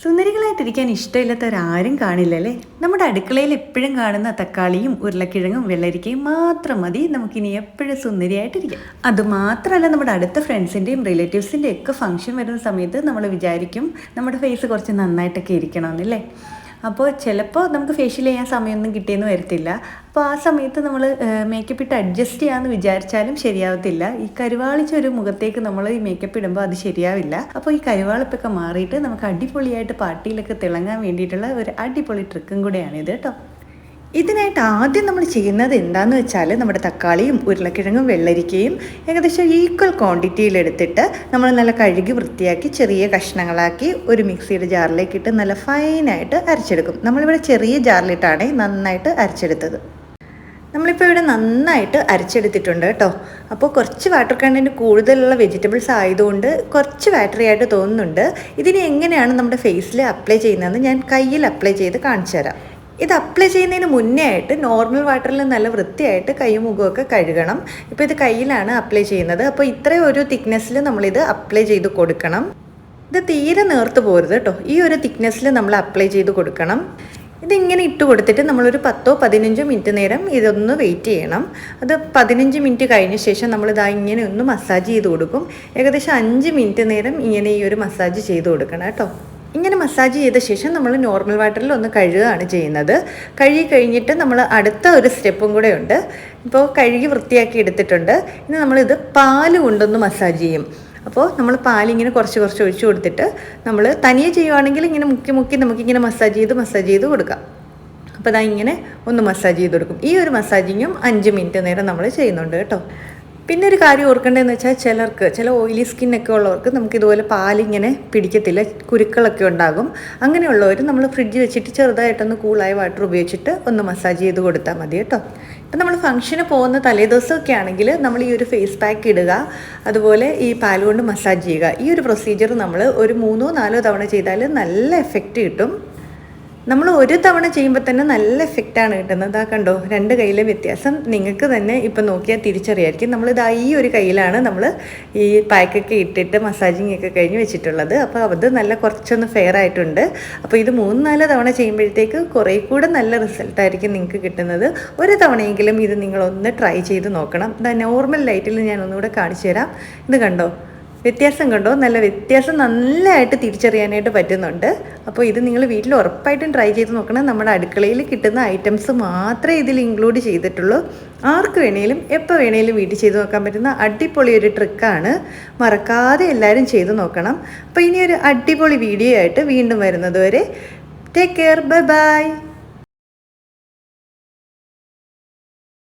സുന്ദരികളായിട്ടിരിക്കാൻ ഇഷ്ടമില്ലാത്തവരാരും കാണില്ലല്ലേ. നമ്മുടെ അടുക്കളയിൽ എപ്പോഴും കാണുന്ന തക്കാളിയും ഉരുളക്കിഴങ്ങും വെള്ളരിക്കയും മാത്രം മതി നമുക്കിനി എപ്പോഴും സുന്ദരിയായിട്ടിരിക്കാം. അതുമാത്രമല്ല, നമ്മുടെ അടുത്ത ഫ്രണ്ട്സിൻ്റെയും റിലേറ്റീവ്സിൻ്റെയും ഒക്കെ ഫംഗ്ഷൻ വരുന്ന സമയത്ത് നമ്മൾ വിചാരിക്കും നമ്മുടെ ഫേസ് കുറച്ച് നന്നായിട്ടൊക്കെ ഇരിക്കണമെന്നല്ലേ. അപ്പോൾ ചിലപ്പോൾ നമുക്ക് ഫേഷ്യൽ ചെയ്യാൻ സമയമൊന്നും കിട്ടിയെന്ന് വരത്തില്ല. അപ്പോൾ ആ സമയത്ത് നമ്മൾ മേക്കപ്പ് ഇട്ട് അഡ്ജസ്റ്റ് ചെയ്യാമെന്ന് വിചാരിച്ചാലും ശരിയാവത്തില്ല. ഈ കരുവാളിച്ച ഒരു മുഖത്തേക്ക് നമ്മൾ ഈ മേക്കപ്പ് ഇടുമ്പോൾ അത് ശരിയാവില്ല. അപ്പോൾ ഈ കരുവാളിപ്പൊക്കെ മാറിയിട്ട് നമുക്ക് അടിപൊളിയായിട്ട് പാർട്ടിയിലൊക്കെ തിളങ്ങാൻ വേണ്ടിയിട്ടുള്ള ഒരു അടിപൊളി ട്രിക്കും കൂടെയാണിത് കേട്ടോ. ഇതിനായിട്ട് ആദ്യം നമ്മൾ ചെയ്യുന്നത് എന്താണെന്ന് വെച്ചാൽ, നമ്മുടെ തക്കാളിയും ഉരുളക്കിഴങ്ങും വെള്ളരിക്കയും ഏകദേശം ഈക്വൽ ക്വാണ്ടിറ്റിയിൽ എടുത്തിട്ട് നമ്മൾ നല്ല കഴുകി വൃത്തിയാക്കി ചെറിയ കഷ്ണങ്ങളാക്കി ഒരു മിക്സിയുടെ ജാറിലേക്ക് ഇട്ട് നല്ല ഫൈനായിട്ട് അരച്ചെടുക്കും. നമ്മളിവിടെ ചെറിയ ജാറിലിട്ടാണ് നന്നായിട്ട് അരച്ചെടുത്തത്. നമ്മളിപ്പോൾ ഇവിടെ നന്നായിട്ട് അരച്ചെടുത്തിട്ടുണ്ട് കേട്ടോ. അപ്പോൾ കുറച്ച് വാട്ടർ കണ്ടൻറ്റ് കൂടുതലുള്ള വെജിറ്റബിൾസ് ആയതുകൊണ്ട് കുറച്ച് വാട്ടറി ആയിട്ട് തോന്നുന്നുണ്ട്. ഇതിന് എങ്ങനെയാണ് നമ്മുടെ ഫേസിൽ അപ്ലൈ ചെയ്യുന്നതെന്ന് ഞാൻ കയ്യിൽ അപ്ലൈ ചെയ്ത് കാണിച്ചു തരാം. ഇത് അപ്ലൈ ചെയ്യുന്നതിന് മുന്നേ ആയിട്ട് നോർമൽ വാട്ടറിൽ നല്ല വൃത്തിയായിട്ട് കൈയും മുഖമൊക്കെ കഴുകണം. ഇപ്പോൾ ഇത് കയ്യിലാണ് അപ്ലൈ ചെയ്യുന്നത്. അപ്പോൾ ഇത്രയും ഒരു തിക്നെസ്സിൽ നമ്മളിത് അപ്ലൈ ചെയ്ത് കൊടുക്കണം. ഇത് തീരെ നേർത്ത് പോരുത് കേട്ടോ. ഈ ഒരു തിക്നെസ്സിൽ നമ്മൾ അപ്ലൈ ചെയ്ത് കൊടുക്കണം. ഇതിങ്ങനെ ഇട്ട് കൊടുത്തിട്ട് നമ്മളൊരു 10-15 മിനിറ്റ് നേരം ഇതൊന്ന് വെയിറ്റ് ചെയ്യണം. അത് 15 മിനിറ്റ് കഴിഞ്ഞ ശേഷം നമ്മളിതാ ഇങ്ങനെ ഒന്ന് മസാജ് ചെയ്ത് കൊടുക്കും. ഏകദേശം 5 മിനിറ്റ് നേരം ഇങ്ങനെ ഈ ഒരു മസാജ് ചെയ്ത് കൊടുക്കണം കേട്ടോ. ഇങ്ങനെ മസാജ് ചെയ്ത ശേഷം നമ്മൾ നോർമൽ വാട്ടറിൽ ഒന്ന് കഴുകുകയാണ് ചെയ്യുന്നത്. കഴുകി കഴിഞ്ഞിട്ട് നമ്മൾ അടുത്ത ഒരു സ്റ്റെപ്പും കൂടെ ഉണ്ട്. ഇപ്പോൾ കഴുകി വൃത്തിയാക്കി എടുത്തിട്ടുണ്ട്. ഇനി നമ്മളിത് പാല് കൊണ്ടൊന്ന് മസാജ് ചെയ്യും. അപ്പോൾ നമ്മൾ പാലിങ്ങനെ കുറച്ച് കുറച്ച് ഒഴിച്ച് കൊടുത്തിട്ട് നമ്മൾ തനിയെ ചെയ്യുവാണെങ്കിൽ ഇങ്ങനെ മുക്കി മുക്കി നമുക്കിങ്ങനെ മസാജ് ചെയ്ത് കൊടുക്കാം. അപ്പോൾ അതാ ഇങ്ങനെ ഒന്ന് മസാജ് ചെയ്ത് കൊടുക്കും. ഈ ഒരു മസാജിങ്ങും 5 മിനിറ്റ് നേരം നമ്മൾ ചെയ്യുന്നുണ്ട് കേട്ടോ. പിന്നെ ഒരു കാര്യം ഓർക്കേണ്ടതെന്ന് വെച്ചാൽ, ചില ഓയിലി സ്കിന്നൊക്കെ ഉള്ളവർക്ക് നമുക്കിതുപോലെ പാലിങ്ങനെ പിടിക്കത്തില്ല, കുരുക്കളൊക്കെ ഉണ്ടാകും. അങ്ങനെയുള്ളവർ നമ്മൾ ഫ്രിഡ്ജ് വെച്ചിട്ട് ചെറുതായിട്ടൊന്ന് കൂളായ വാട്ടർ ഉപയോഗിച്ചിട്ട് ഒന്ന് മസാജ് ചെയ്ത് കൊടുത്താൽ മതി കേട്ടോ. ഇപ്പം നമ്മൾ ഫംഗ്ഷന് പോകുന്ന തലേദിവസമൊക്കെ ആണെങ്കിൽ നമ്മൾ ഈ ഒരു ഫേസ് പാക്ക് ഇടുക, അതുപോലെ ഈ പാൽ കൊണ്ട് മസാജ് ചെയ്യുക. ഈ ഒരു പ്രൊസീജിയർ നമ്മൾ ഒരു 3-4 തവണ ചെയ്താൽ നല്ല എഫക്റ്റ് കിട്ടും. നമ്മൾ ഒരു തവണ ചെയ്യുമ്പോൾ തന്നെ നല്ല എഫക്റ്റാണ് കിട്ടുന്നത്. കണ്ടോ, 2 കയ്യിലെ വ്യത്യാസം നിങ്ങൾക്ക് തന്നെ ഇപ്പം നോക്കിയാൽ തിരിച്ചറിയായിരിക്കും. നമ്മളിതാ ഈ ഒരു കയ്യിലാണ് നമ്മൾ ഈ പാക്കൊക്കെ ഇട്ടിട്ട് മസാജിങ് ഒക്കെ കഴിഞ്ഞ് വെച്ചിട്ടുള്ളത്. അപ്പോൾ അത് നല്ല കുറച്ചൊന്ന് ഫെയർ ആയിട്ടുണ്ട്. അപ്പോൾ ഇത് 3-4 തവണ ചെയ്യുമ്പോഴത്തേക്ക് കുറേ കൂടെ നല്ല റിസൾട്ടായിരിക്കും നിങ്ങൾക്ക് കിട്ടുന്നത്. ഒരു തവണയെങ്കിലും ഇത് നിങ്ങളൊന്ന് ട്രൈ ചെയ്ത് നോക്കണം. ഇതാ നോർമൽ ലൈറ്റിൽ ഞാൻ ഒന്നുകൂടെ കാണിച്ചു തരാം. ഇത് കണ്ടോ, വ്യത്യാസം കണ്ടോ? നല്ല വ്യത്യാസം നല്ലതായിട്ട് തിരിച്ചറിയാനായിട്ട് പറ്റുന്നുണ്ട്. അപ്പോൾ ഇത് നിങ്ങൾ വീട്ടിൽ ഉറപ്പായിട്ടും ട്രൈ ചെയ്ത് നോക്കണം. നമ്മുടെ അടുക്കളയിൽ കിട്ടുന്ന ഐറ്റംസ് മാത്രമേ ഇതിൽ ഇൻക്ലൂഡ് ചെയ്തിട്ടുള്ളൂ. ആർക്ക് വേണേലും എപ്പോൾ വേണേലും വീട്ടിൽ ചെയ്ത് നോക്കാൻ പറ്റുന്ന അടിപൊളി ഒരു ട്രിക്കാണ്. മറക്കാതെ എല്ലാവരും ചെയ്ത് നോക്കണം. അപ്പോൾ ഇനി ഒരു അടിപൊളി വീഡിയോ ആയിട്ട് വീണ്ടും വരുന്നത് വരെ ടേക്ക് കെയർ, ബൈ ബൈ.